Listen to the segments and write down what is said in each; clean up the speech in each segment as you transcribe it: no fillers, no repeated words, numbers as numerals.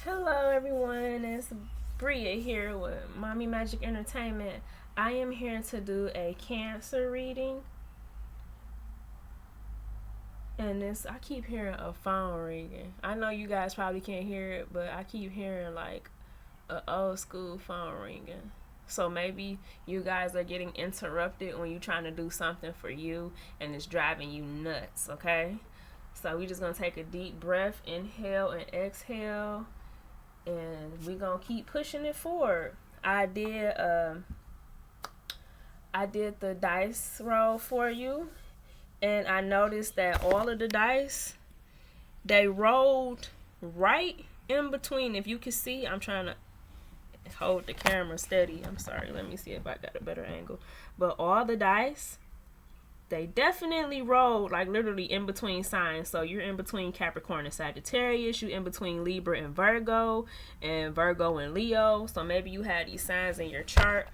Hello, everyone. It's Bria here with Mommy Magic Entertainment. I am here to do a Cancer reading, and I keep hearing a phone ringing. I know you guys probably can't hear it, but I keep hearing like a old school phone ringing. So maybe you guys are getting interrupted when you're trying to do something for you, and it's driving you nuts. Okay, so we just gonna take a deep breath, inhale and exhale, and we gonna keep pushing it forward. I did I did the dice roll for you, and I noticed that all of the dice, they rolled right in between. If you can see, I'm trying to hold the camera steady. I'm sorry. Let me see if I got a better angle. But all the dice, they definitely rolled like literally in between signs. So you're in between Capricorn and Sagittarius, you're in between Libra and Virgo and Leo. So maybe you had these signs in your chart,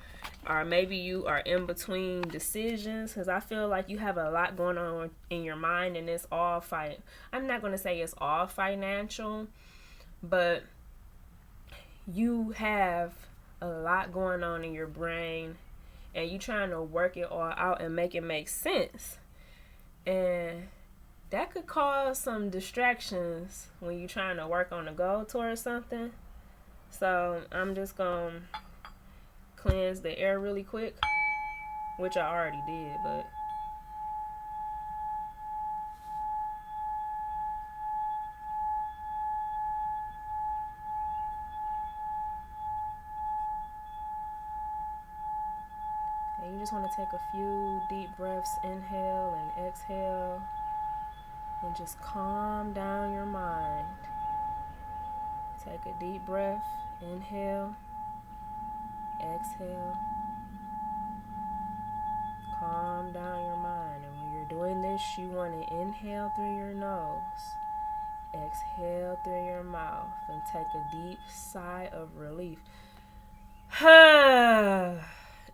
or maybe you are in between decisions, because I feel like you have a lot going on in your mind, and it's all fight. I'm not going to say it's all financial, but you have a lot going on in your brain, and you trying to work it all out and make it make sense. And that could cause some distractions when you're trying to work on a goal towards something. So I'm just going to cleanse the air really quick, which I already did, but and you just want to take a few deep breaths, inhale and exhale, and just calm down your mind. Take a deep breath, inhale, exhale, calm down your mind. And when you're doing this, you want to inhale through your nose, exhale through your mouth, and take a deep sigh of relief.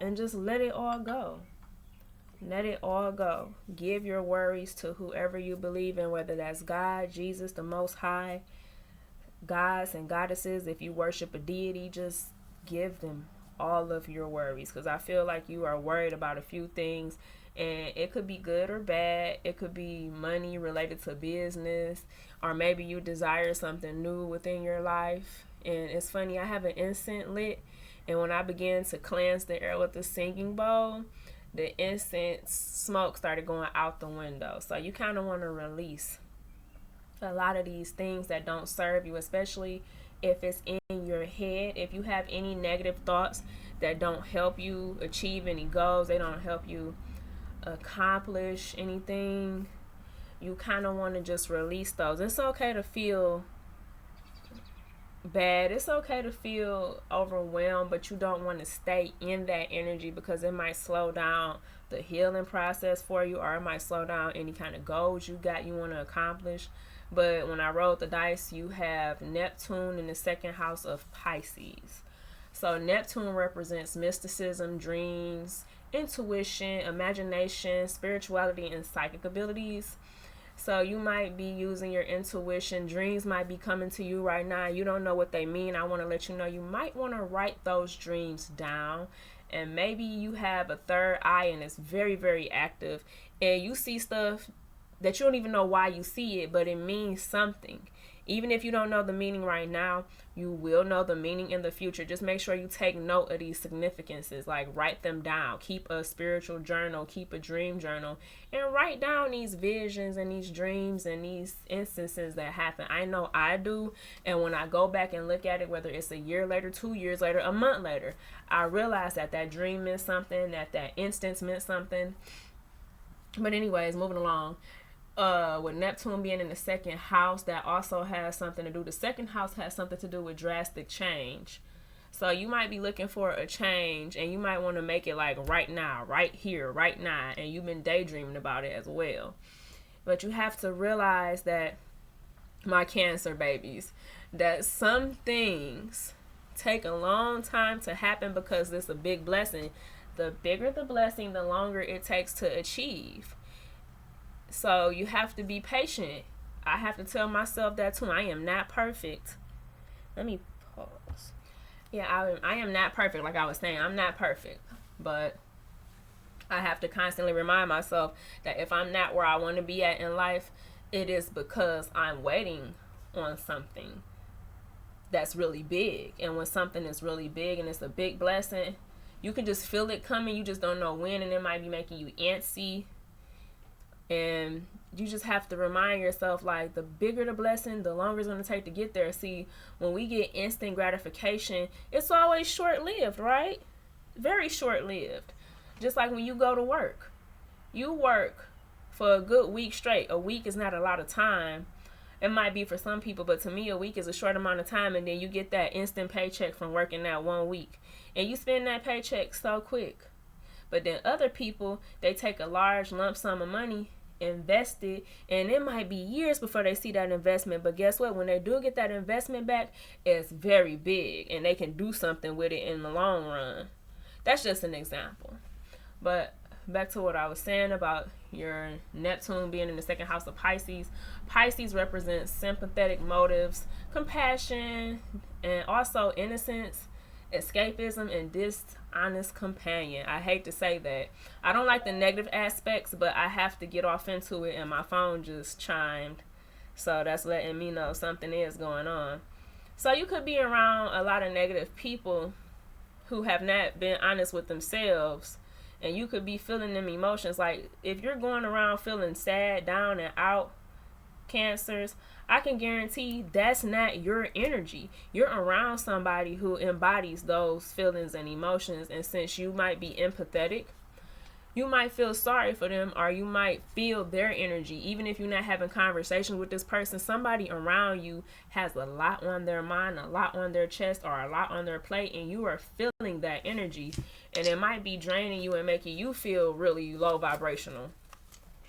And just let it all go. Let it all go. Give your worries to whoever you believe in, whether that's God, Jesus, the Most High, gods and goddesses. If you worship a deity, just give them all of your worries, because I feel like you are worried about a few things, and it could be good or bad. It could be money related to business, or maybe you desire something new within your life. And it's funny, I have an incense lit, and when I began to cleanse the air with the singing bowl, the incense smoke started going out the window. So you kind of want to release a lot of these things that don't serve you, especially if it's in your head. If you have any negative thoughts that don't help you achieve any goals, they don't help you accomplish anything, you kind of want to just release those. It's okay to feel bad, it's okay to feel overwhelmed, but you don't want to stay in that energy, because it might slow down the healing process for you, or it might slow down any kind of goals you want to accomplish. But when I rolled the dice, you have Neptune in the second house of Pisces. So Neptune represents mysticism, dreams, intuition, imagination, spirituality, and psychic abilities. So you might be using your intuition. Dreams might be coming to you right now. You don't know what they mean. I want to let you know you might want to write those dreams down. And maybe you have a third eye and it's very, very active. And you see stuff that you don't even know why you see it, but it means something. Even if you don't know the meaning right now, you will know the meaning in the future. Just make sure you take note of these significances, like write them down. Keep a spiritual journal, keep a dream journal, and write down these visions and these dreams and these instances that happen. I know I do, and when I go back and look at it, whether it's a year later, 2 years later, a month later, I realize that that dream meant something, that that instance meant something. But anyways, moving along, with Neptune being in the second house, that also has something to do. The second house has something to do with drastic change. So you might be looking for a change, and you might want to make it like right now, right here, right now, and you've been daydreaming about it as well. But you have to realize that, my Cancer babies, that some things take a long time to happen because it's a big blessing. The bigger the blessing, the longer it takes to achieve. So you have to be patient. I have to tell myself that too. I am not perfect. Let me pause. Yeah, I am not perfect. Like I was saying, I'm not perfect, but I have to constantly remind myself that if I'm not where I want to be at in life, it is because I'm waiting on something that's really big. And when something is really big and it's a big blessing, you can just feel it coming. You just don't know when, and it might be making you antsy. And you just have to remind yourself, like, the bigger the blessing, the longer it's going to take to get there. See, when we get instant gratification, it's always short-lived, right? Very short-lived. Just like when you go to work. You work for a good week straight. A week is not a lot of time. It might be for some people, but to me, a week is a short amount of time, and then you get that instant paycheck from working that 1 week. And you spend that paycheck so quick. But then other people, they take a large lump sum of money, invest it, and it might be years before they see that investment. But guess what? When they do get that investment back, it's very big, and they can do something with it in the long run. That's just an example. But back to what I was saying about your Neptune being in the second house of Pisces. Pisces represents sympathetic motives, compassion, and also innocence, escapism, and dishonest companion. I hate to say that. I don't like the negative aspects, but I have to get off into it, and my phone just chimed. So that's letting me know something is going on. So you could be around a lot of negative people who have not been honest with themselves, and you could be feeling them emotions. Like, if you're going around feeling sad, down, and out, Cancers, I can guarantee that's not your energy. You're around somebody who embodies those feelings and emotions, and since you might be empathetic, you might feel sorry for them, or you might feel their energy. Even if you're not having conversations with this person, somebody around you has a lot on their mind, a lot on their chest, or a lot on their plate, and you are feeling that energy, and it might be draining you and making you feel really low vibrational.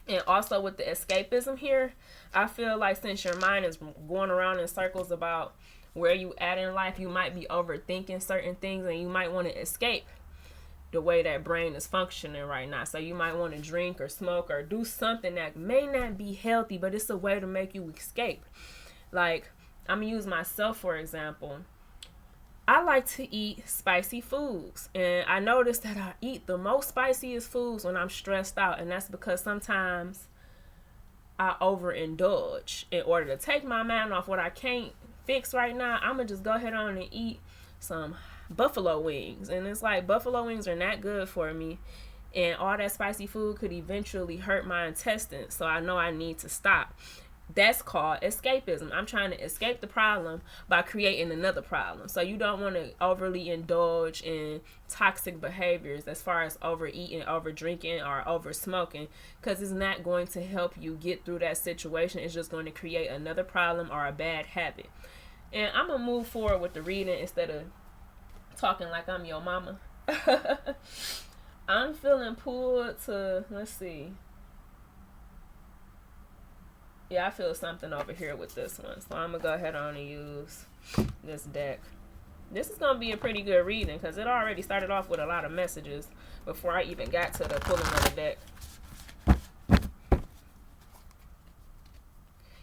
And also with the escapism here, I feel like since your mind is going around in circles about where you at in life, you might be overthinking certain things, and you might want to escape the way that brain is functioning right now. So you might want to drink or smoke or do something that may not be healthy, but it's a way to make you escape. Like, I'm going to use myself for example. I like to eat spicy foods, and I notice that I eat the most spiciest foods when I'm stressed out, and that's because sometimes I overindulge. In order to take my mind off what I can't fix right now, I'm going to just go ahead on and eat some buffalo wings. And it's like, buffalo wings are not good for me, and all that spicy food could eventually hurt my intestines, so I know I need to stop. That's called escapism. I'm trying to escape the problem by creating another problem. So you don't want to overly indulge in toxic behaviors as far as overeating, over drinking, or over smoking, because it's not going to help you get through that situation. It's just going to create another problem or a bad habit. And I'm going to move forward with the reading instead of talking like I'm your mama. I'm feeling pulled to, let's see. Yeah, I feel something over here with this one. So I'm going to go ahead on and use this deck. This is going to be a pretty good reading because it already started off with a lot of messages before I even got to the pulling of the deck.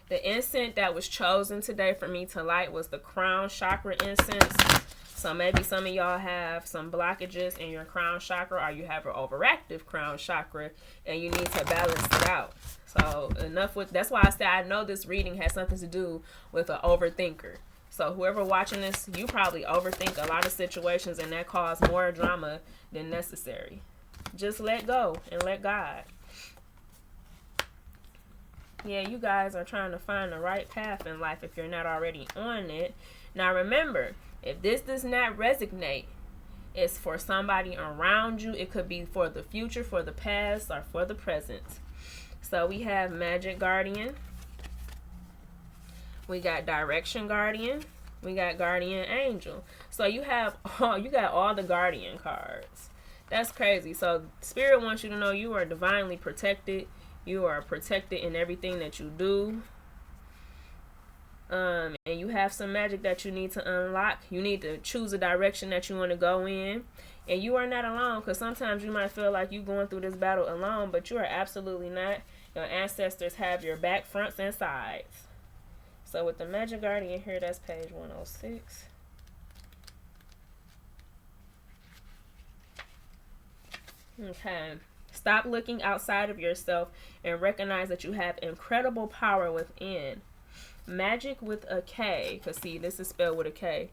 The incense that was chosen today for me to light was the crown chakra incense. So maybe some of y'all have some blockages in your crown chakra, or you have an overactive crown chakra and you need to balance it out. So enough with, that's why I said I know this reading has something to do with an overthinker. So whoever watching this, you probably overthink a lot of situations, and that causes more drama than necessary. Just let go and let God. Yeah, you guys are trying to find the right path in life if you're not already on it. Now remember, if this does not resonate, it's for somebody around you. It could be for the future, for the past, or for the present. So we have Magic Guardian. We got Direction Guardian. We got Guardian Angel. So you got all the Guardian cards. That's crazy. So Spirit wants you to know you are divinely protected. You are protected in everything that you do. And you have some magic that you need to unlock. You need to choose a direction that you want to go in. And you are not alone, because sometimes you might feel like you're going through this battle alone, but you are absolutely not. Your ancestors have your back, fronts, and sides. So with the Magic Guardian here, that's page 106. Okay. Stop looking outside of yourself and recognize that you have incredible power within. Magic with a K, because see, this is spelled with a K.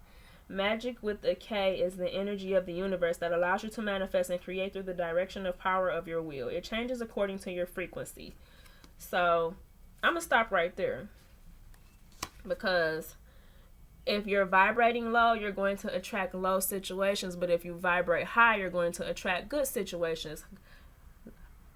Magic with a K is the energy of the universe that allows you to manifest and create through the direction of power of your will. It changes according to your frequency. So I'm going to stop right there, because if you're vibrating low, you're going to attract low situations. But if you vibrate high, you're going to attract good situations,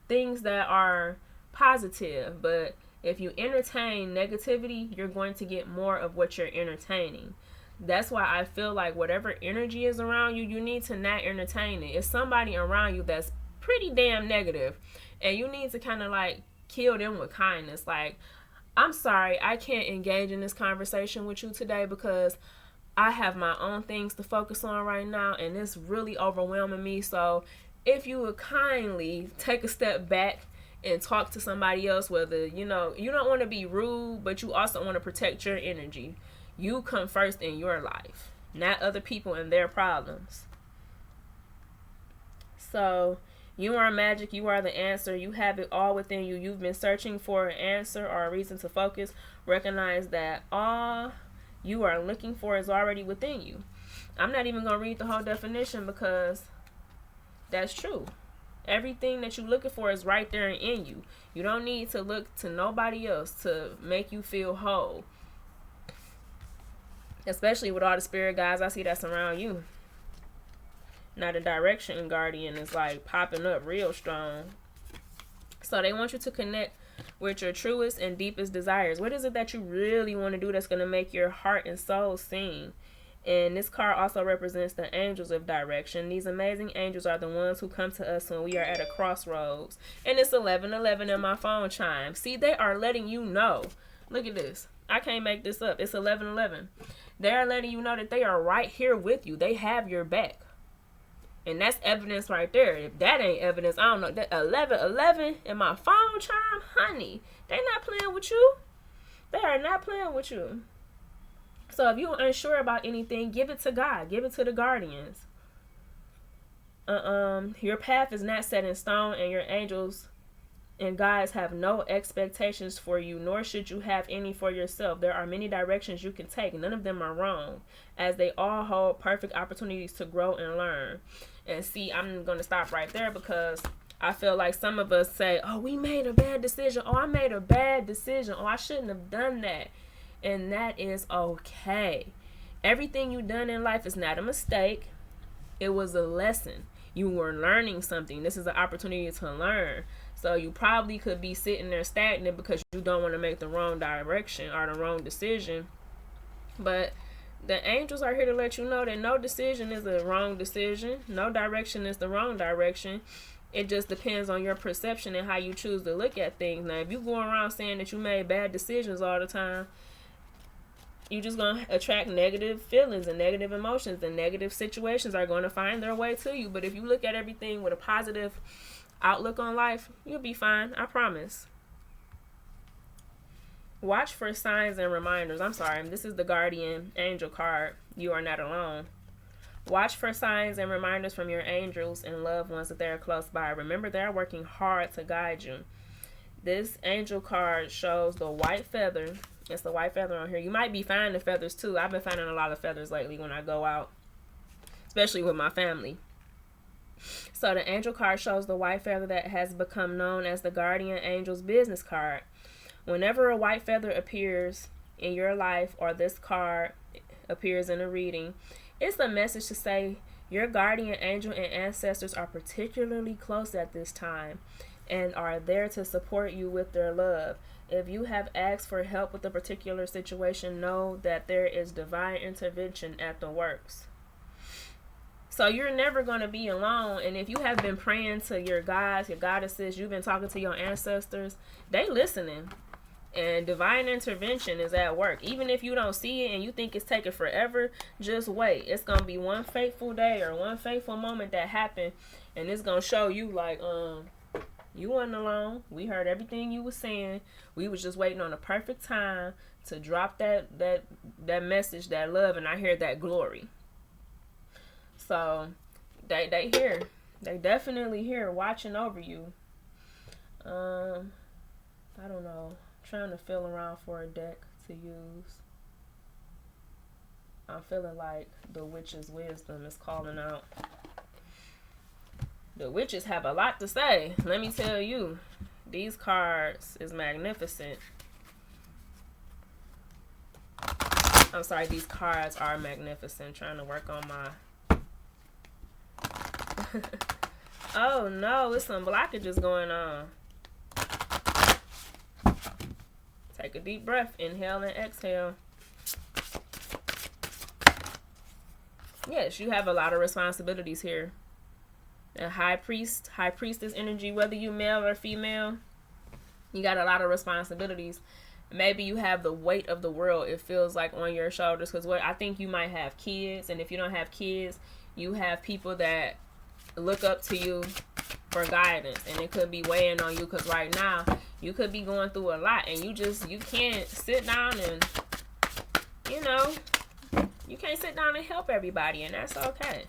things that are positive. But if you entertain negativity, you're going to get more of what you're entertaining. That's why I feel like whatever energy is around you, you need to not entertain it. It's somebody around you that's pretty damn negative, and you need to kind of like kill them with kindness. Like, I'm sorry, I can't engage in this conversation with you today because I have my own things to focus on right now, and it's really overwhelming me. So if you would kindly take a step back and talk to somebody else, whether, you know, you don't want to be rude, but you also want to protect your energy. You come first in your life, not other people and their problems. So you are magic. You are the answer. You have it all within you. You've been searching for an answer or a reason to focus. Recognize that all you are looking for is already within you. I'm not even going to read the whole definition because that's true. Everything that you're looking for is right there in you. You don't need to look to nobody else to make you feel whole. Especially with all the spirit guides I see that surround you. Now the direction guardian is like popping up real strong. So they want you to connect with your truest and deepest desires. What is it that you really want to do that's going to make your heart and soul sing? And this card also represents the angels of direction. These amazing angels are the ones who come to us when we are at a crossroads. And it's 11:11 in my phone chime. See, they are letting you know. Look at this. I can't make this up. It's 11:11. They're letting you know that they are right here with you. They have your back. And that's evidence right there. If that ain't evidence, I don't know. That 11:11 in my phone chime, honey, they not playing with you. They are not playing with you. So if you're unsure about anything, give it to God. Give it to the guardians. Your path is not set in stone, and your angels and guides have no expectations for you, nor should you have any for yourself. There are many directions you can take. None of them are wrong, as they all hold perfect opportunities to grow and learn. And see, I'm going to stop right there because I feel like some of us say, oh, we made a bad decision. Oh, I made a bad decision. Oh, I shouldn't have done that. And that is okay. Everything you've done in life is not a mistake. It was a lesson. You were learning something. This is an opportunity to learn. So you probably could be sitting there stagnant because you don't want to make the wrong direction or the wrong decision. But the angels are here to let you know that no decision is a wrong decision. No direction is the wrong direction. It just depends on your perception and how you choose to look at things. Now, if you go around saying that you made bad decisions all the time, you're just going to attract negative feelings and negative emotions, and negative situations are going to find their way to you. But if you look at everything with a positive outlook on life, you'll be fine. I promise. Watch for signs and reminders. I'm sorry. This is the Guardian Angel card. You are not alone. Watch for signs and reminders from your angels and loved ones that they are close by. Remember, they're working hard to guide you. This angel card shows the white feather. It's the white feather on here. You might be finding feathers too. I've been finding a lot of feathers lately when I go out, especially with my family. So the angel card shows the white feather that has become known as the guardian angel's business card. Whenever a white feather appears in your life or this card appears in a reading, it's a message to say your guardian angel and ancestors are particularly close at this time and are there to support you with their love. If you have asked for help with a particular situation, know that there is divine intervention at the works. So you're never going to be alone. And if you have been praying to your gods, your goddesses, you've been talking to your ancestors, they listening. And divine intervention is at work. Even if you don't see it and you think it's taking forever, just wait. It's going to be one fateful day or one fateful moment that happened. And it's going to show you like, you weren't alone. We heard everything you were saying. We was just waiting on the perfect time to drop that message, that love, and I hear that glory. So they here. They definitely here watching over you. I don't know. I'm trying to feel around for a deck to use. I'm feeling like the witch's wisdom is calling out. The witches have a lot to say. Let me tell you. These cards is magnificent. I'm sorry, these cards are magnificent. Trying to work on my... Oh no, it's some blockages going on. Take a deep breath. Inhale and exhale. Yes, you have a lot of responsibilities here. A high priestess energy, whether you male or female, you got a lot of responsibilities. Maybe you have the weight of the world, it feels like, on your shoulders. Because what I think you might have kids, and if you don't have kids, you have people that look up to you for guidance, and it could be weighing on you. Because right now you could be going through a lot, and you can't sit down and, you can't sit down and help everybody, and that's okay.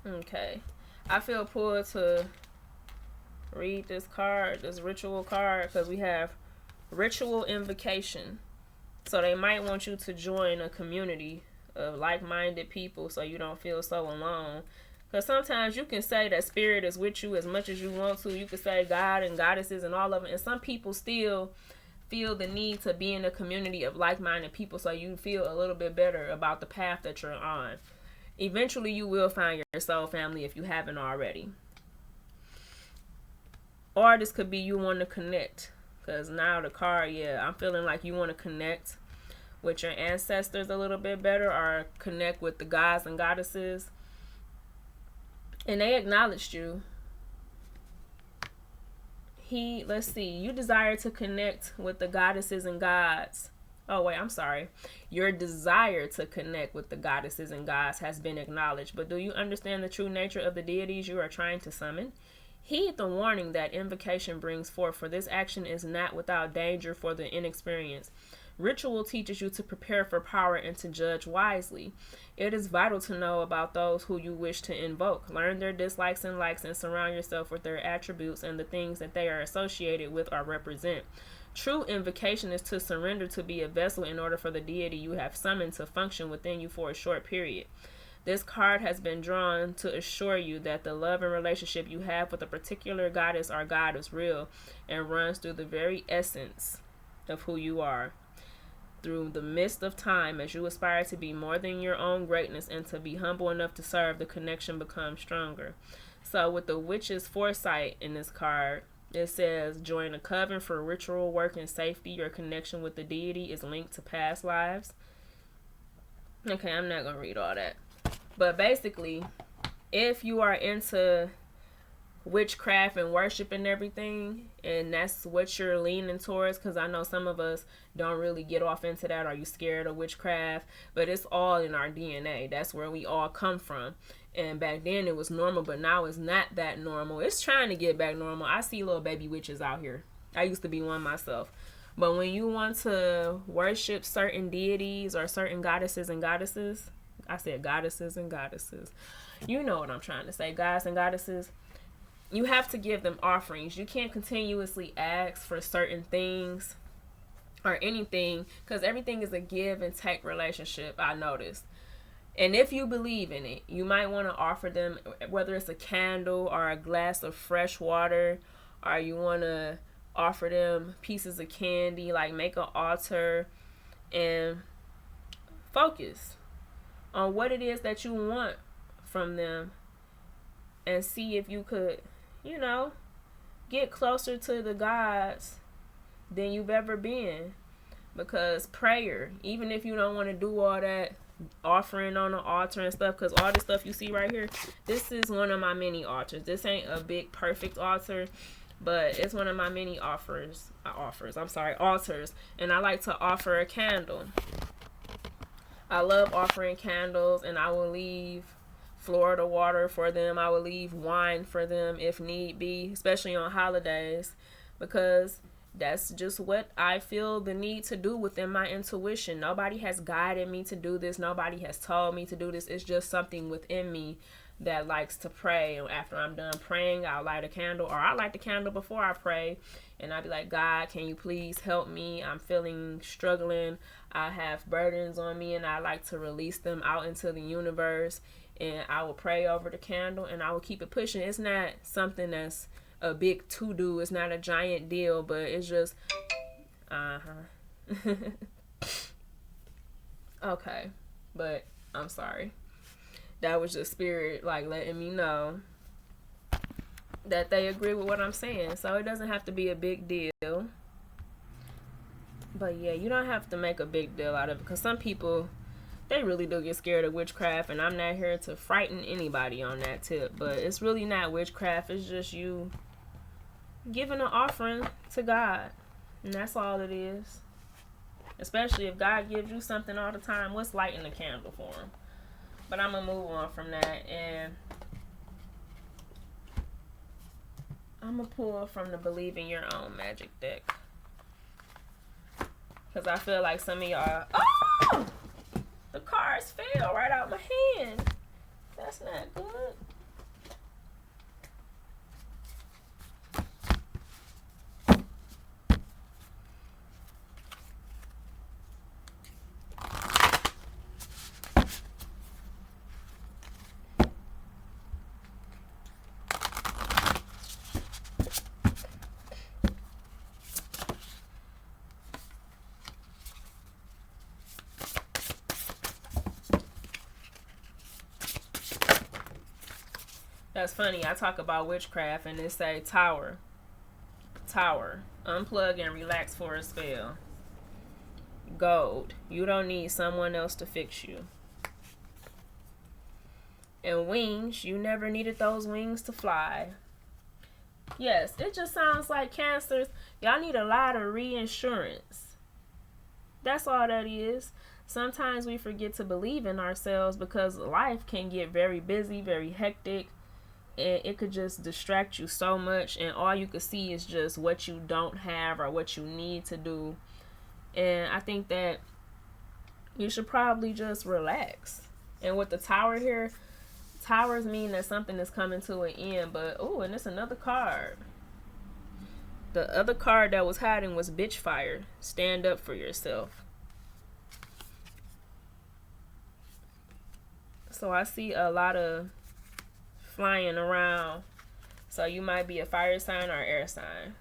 Okay, I feel pulled to read this card, this ritual card, because we have ritual invocation. So they might want you to join a community of like-minded people so you don't feel so alone. Because sometimes you can say that spirit is with you as much as you want to. You can say God and goddesses and all of them. And some people still feel the need to be in a community of like-minded people so you feel a little bit better about the path that you're on. Eventually you will find your soul family if you haven't already. Or this could be you want to connect. Because now the card, I'm feeling like you want to connect with your ancestors a little bit better, or connect with the gods and goddesses. And they acknowledged you. Let's see, you desire to connect with the goddesses and gods. Oh, wait, I'm sorry. Your desire to connect with the goddesses and gods has been acknowledged. But do you understand the true nature of the deities you are trying to summon? Heed the warning that invocation brings forth, for this action is not without danger for the inexperienced. Ritual teaches you to prepare for power and to judge wisely. It is vital to know about those who you wish to invoke. Learn their dislikes and likes and surround yourself with their attributes and the things that they are associated with or represent. True invocation is to surrender to be a vessel in order for the deity you have summoned to function within you for a short period. This card has been drawn to assure you that the love and relationship you have with a particular goddess or god is real and runs through the very essence of who you are. Through the midst of time, as you aspire to be more than your own greatness and to be humble enough to serve, the connection becomes stronger. So with the witch's foresight in this card, it says, join a coven for ritual work and safety. Your connection with the deity is linked to past lives. Okay, I'm not going to read all that. But basically, if you are into witchcraft and worship and everything, and that's what you're leaning towards, because I know some of us don't really get off into that. Are you scared of witchcraft? But it's all in our DNA. That's where we all come from. And back then it was normal, but now it's not that normal. It's trying to get back normal. I see little baby witches out here. I used to be one myself. But when you want to worship certain deities or certain goddesses and goddesses, I said goddesses and goddesses. You know what I'm trying to say, gods and goddesses. You have to give them offerings. You can't continuously ask for certain things or anything, because everything is a give and take relationship, I noticed. And if you believe in it, you might want to offer them, whether it's a candle or a glass of fresh water, or you want to offer them pieces of candy, like make an altar and focus on what it is that you want from them and see if you could, get closer to the gods than you've ever been. Because prayer, even if you don't want to do all that offering on the altar and stuff, because all this stuff you see right here, this is one of my mini altars. This ain't a big perfect altar, but it's one of my mini altars. And I like to offer a candle. I love offering candles, and I will leave Florida water for them. I will leave wine for them if need be, especially on holidays. because that's just what I feel the need to do within my intuition. Nobody has guided me to do this. Nobody has told me to do this. It's just something within me that likes to pray. And after I'm done praying, I'll light a candle, or I light the candle before I pray. And I'll be like, God, can you please help me? I'm feeling struggling. I have burdens on me, and I like to release them out into the universe. And I will pray over the candle, and I will keep it pushing. It's not something that's a big to-do. It's not a giant deal, but it's just, okay. But I'm sorry. That was just spirit, like, letting me know that they agree with what I'm saying. So it doesn't have to be a big deal. But yeah, you don't have to make a big deal out of it, because some people, they really do get scared of witchcraft, and I'm not here to frighten anybody on that tip. But it's really not witchcraft. It's just you giving an offering to God, and that's all it is. Especially if God gives you something all the time, what's lighting the candle for him? But I'm gonna move on from that, and I'm gonna pull from the Believe in Your Own Magic deck, because I feel like some of y'all, oh, the cards fell right out my hand. That's not good. That's funny. I talk about witchcraft and they say tower. Tower. Unplug and relax for a spell. Gold. You don't need someone else to fix you. And wings. You never needed those wings to fly. Yes, it just sounds like Cancers. Y'all need a lot of reinsurance. That's all that is. Sometimes we forget to believe in ourselves because life can get very busy, very hectic. And it could just distract you so much, and all you could see is just what you don't have or what you need to do. And I think that you should probably just relax. And with the tower here, towers mean that something is coming to an end. But oh, and it's another card. The other card that was hiding was Bitchfire. Stand up for yourself. So I see a lot of flying around, so you might be a fire sign or air sign.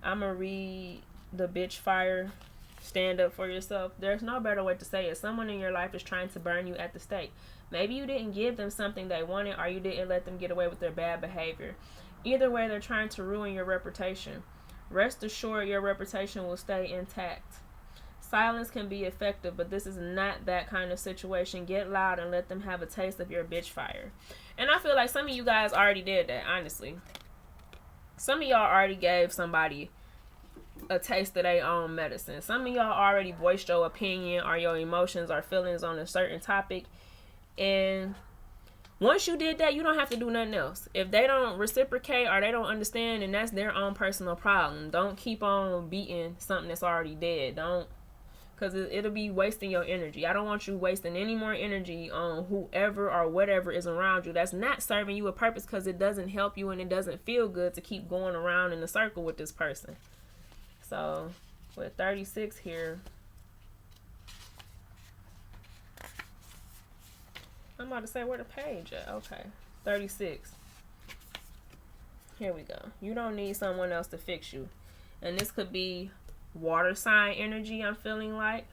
I'm gonna read the Bitchfire. Stand up for yourself. There's no better way to say it. Someone in your life is trying to burn you at the stake. Maybe you didn't give them something they wanted, or you didn't let them get away with their bad behavior. Either way, they're trying to ruin your reputation. Rest assured your reputation will stay intact. Silence can be effective, but this is not that kind of situation. Get loud and let them have a taste of your bitch fire. And I feel like some of you guys already did that, honestly. Some of y'all already gave somebody a taste of their own medicine. Some of y'all already voiced your opinion or your emotions or feelings on a certain topic. And once you did that, you don't have to do nothing else. If they don't reciprocate or they don't understand, then that's their own personal problem. Don't keep on beating something that's already dead. Don't. Because it'll be wasting your energy. I don't want you wasting any more energy on whoever or whatever is around you. That's not serving you a purpose, because it doesn't help you and it doesn't feel good to keep going around in a circle with this person. So, with 36 here, I'm about to say where the page at. Okay, 36. Here we go. You don't need someone else to fix you. And this could be water sign energy, I'm feeling like.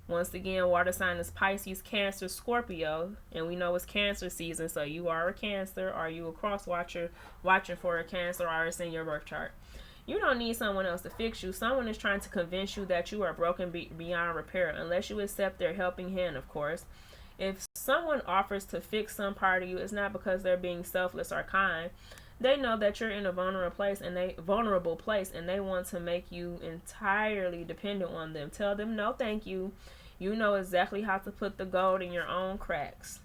Once again, water sign is Pisces, Cancer, Scorpio, and we know it's Cancer season, so you are a Cancer, or you a cross watcher watching for a Cancer, or it's in your birth chart. You don't need someone else to fix you. Someone is trying to convince you that you are broken beyond repair, unless you accept their helping hand, of course. If someone offers to fix some part of you, it's not because they're being selfless or kind. They know that you're in a vulnerable place, and they want to make you entirely dependent on them. Tell them no thank you. You know exactly how to put the gold in your own cracks.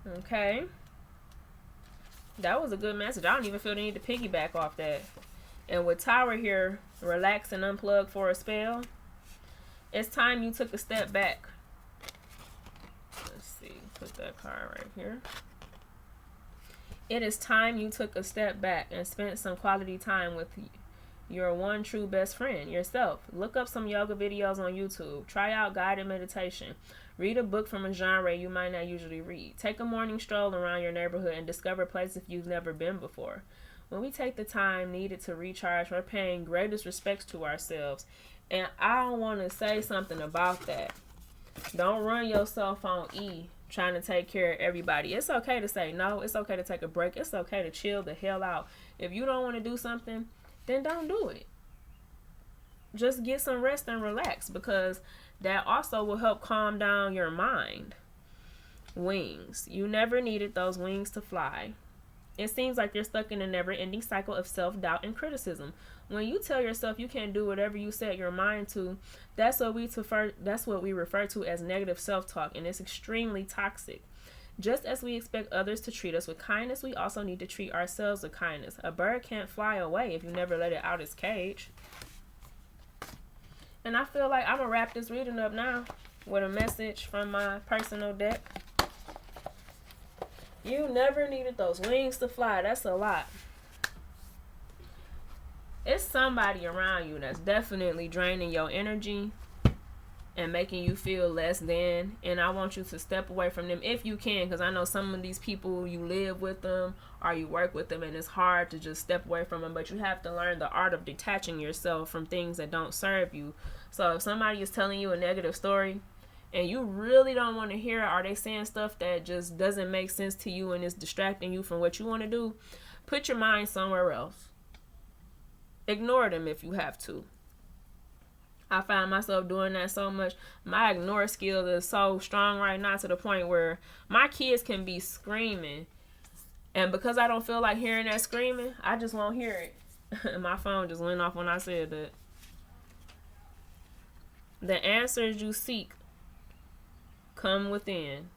Okay. That was a good message. I don't even feel the need to piggyback off that. And with Tower here, relax and unplug for a spell. It's time you took a step back. Let's see. Put that card right here. It is time you took a step back and spent some quality time with your one true best friend, yourself. Look up some yoga videos on YouTube. Try out guided meditation. Read a book from a genre you might not usually read. Take a morning stroll around your neighborhood and discover places you've never been before. When we take the time needed to recharge, we're paying greatest respects to ourselves. And I don't want to say something about that. Don't run yourself on E trying to take care of everybody. It's okay to say no. It's okay to take a break. It's okay to chill the hell out. If you don't want to do something, then don't do it. Just get some rest and relax, because that also will help calm down your mind. Wings. You never needed those wings to fly. It seems like you're stuck in a never-ending cycle of self-doubt and criticism. When you tell yourself you can't do whatever you set your mind to, that's what we refer to as negative self-talk, and it's extremely toxic. Just as we expect others to treat us with kindness, we also need to treat ourselves with kindness. A bird can't fly away if you never let it out its cage. And I feel like I'm going to wrap this reading up now with a message from my personal deck. You never needed those wings to fly. That's a lot. It's somebody around you that's definitely draining your energy and making you feel less than. And I want you to step away from them if you can, because I know some of these people, you live with them or you work with them, and it's hard to just step away from them. But you have to learn the art of detaching yourself from things that don't serve you. So if somebody is telling you a negative story and you really don't want to hear it, or they saying stuff that just doesn't make sense to you and is distracting you from what you want to do, put your mind somewhere else. Ignore them if you have to. I find myself doing that so much. My ignore skill is so strong right now, to the point where my kids can be screaming, and because I don't feel like hearing that screaming, I just won't hear it. My phone just went off when I said that. The answers you seek come within.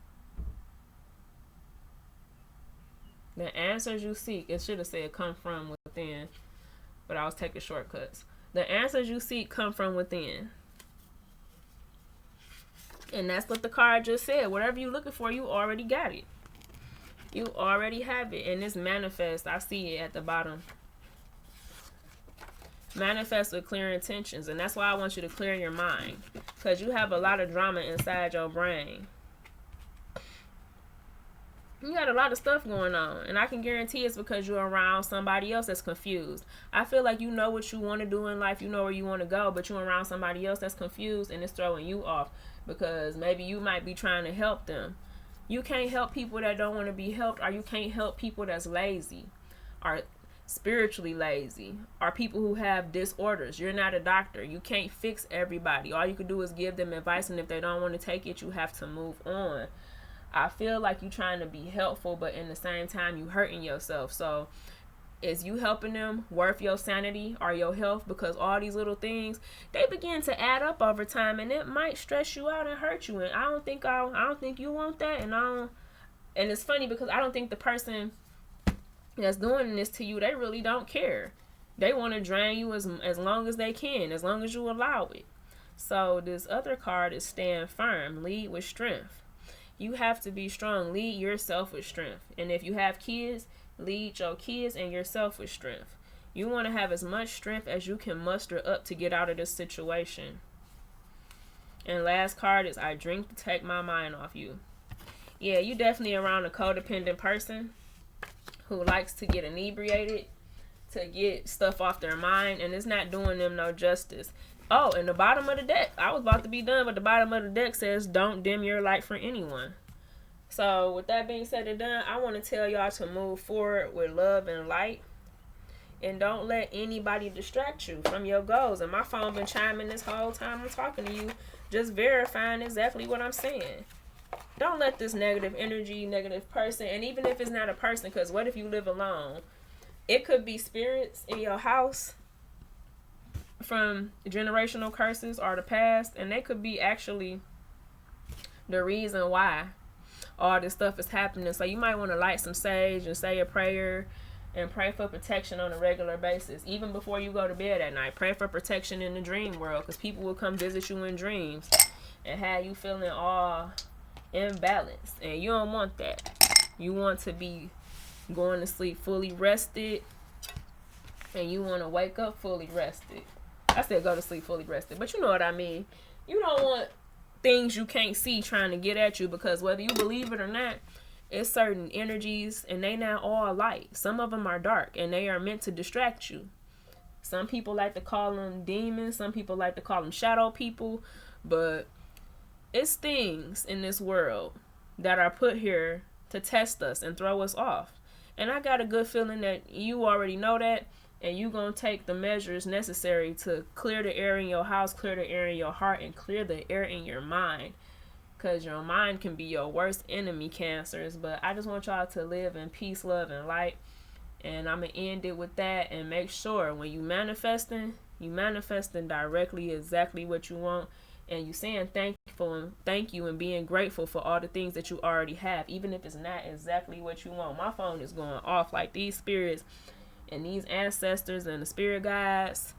The answers you seek, it should have said come from within, but I was taking shortcuts. The answers you seek come from within. And that's what the card just said. Whatever you're looking for, you already got it. You already have it. And it's manifest. I see it at the bottom. Manifest with clear intentions. And that's why I want you to clear your mind, because you have a lot of drama inside your brain. You got a lot of stuff going on, and I can guarantee it's because you're around somebody else that's confused. I feel like you know what you want to do in life, you know where you want to go, but you're around somebody else that's confused, and it's throwing you off, because maybe you might be trying to help them. You can't help people that don't want to be helped, or you can't help people that's lazy, or spiritually lazy, or people who have disorders. You're not a doctor. You can't fix everybody. All you can do is give them advice, and if they don't want to take it, you have to move on. I feel like you're trying to be helpful, but in the same time, you hurting yourself. So is you helping them worth your sanity or your health? Because all these little things, they begin to add up over time, and it might stress you out and hurt you. And I don't think you want that. And it's funny, because I don't think the person that's doing this to you, they really don't care. They want to drain you as long as they can, as long as you allow it. So this other card is stand firm, lead with strength. You have to be strong. Lead yourself with strength. And if you have kids, lead your kids and yourself with strength. You want to have as much strength as you can muster up to get out of this situation. And last card is I drink to take my mind off you. Yeah, you definitely around a codependent person who likes to get inebriated, to get stuff off their mind, and it's not doing them no justice. Oh, and the bottom of the deck, I was about to be done, but the bottom of the deck says, don't dim your light for anyone. So with that being said and done, I want to tell y'all to move forward with love and light. And don't let anybody distract you from your goals. And my phone been chiming this whole time I'm talking to you, just verifying exactly what I'm saying. Don't let this negative energy, negative person, and even if it's not a person, because what if you live alone? It could be spirits in your house from generational curses or the past, and they could be actually the reason why. all this stuff is happening. So you might want to light some sage and say a prayer and pray for protection on a regular basis. Even before you go to bed at night, pray for protection in the dream world, because people will come visit you in dreams and have you feeling all imbalanced. And you don't want that. You want to be going to sleep fully rested, and you want to wake up fully rested. I said go to sleep fully rested, but you know what I mean. You don't want things you can't see trying to get at you, because whether you believe it or not, it's certain energies, and they not all light. Some of them are dark, and they are meant to distract you. Some people like to call them demons. Some people like to call them shadow people. But it's things in this world that are put here to test us and throw us off. And I got a good feeling that you already know that, and you going to take the measures necessary to clear the air in your house, clear the air in your heart, and clear the air in your mind. Because your mind can be your worst enemy, Cancers. But I just want y'all to live in peace, love, and light. And I'm going to end it with that. And make sure when you manifesting directly exactly what you want. And you saying thank you and being grateful for all the things that you already have. Even if it's not exactly what you want. My phone is going off. Like, these spirits and these ancestors and the spirit guides,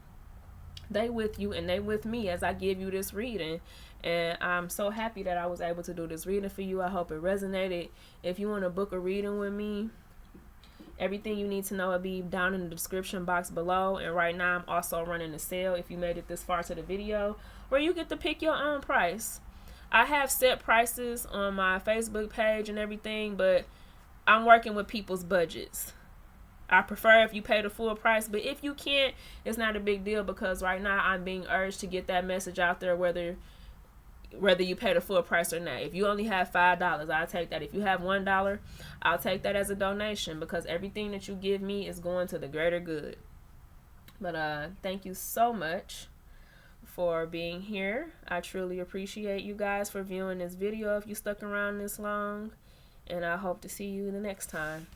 they with you and they with me as I give you this reading. And I'm so happy that I was able to do this reading for you. I hope it resonated. If you want to book a reading with me, everything you need to know will be down in the description box below. And right now I'm also running a sale, if you made it this far to the video, where you get to pick your own price. I have set prices on my Facebook page and everything, but I'm working with people's budgets. I prefer if you pay the full price, but if you can't, it's not a big deal, because right now I'm being urged to get that message out there, whether you pay the full price or not. If you only have $5, I'll take that. If you have $1, I'll take that as a donation, because everything that you give me is going to the greater good. But thank you so much for being here. I truly appreciate you guys for viewing this video if you stuck around this long, and I hope to see you the next time.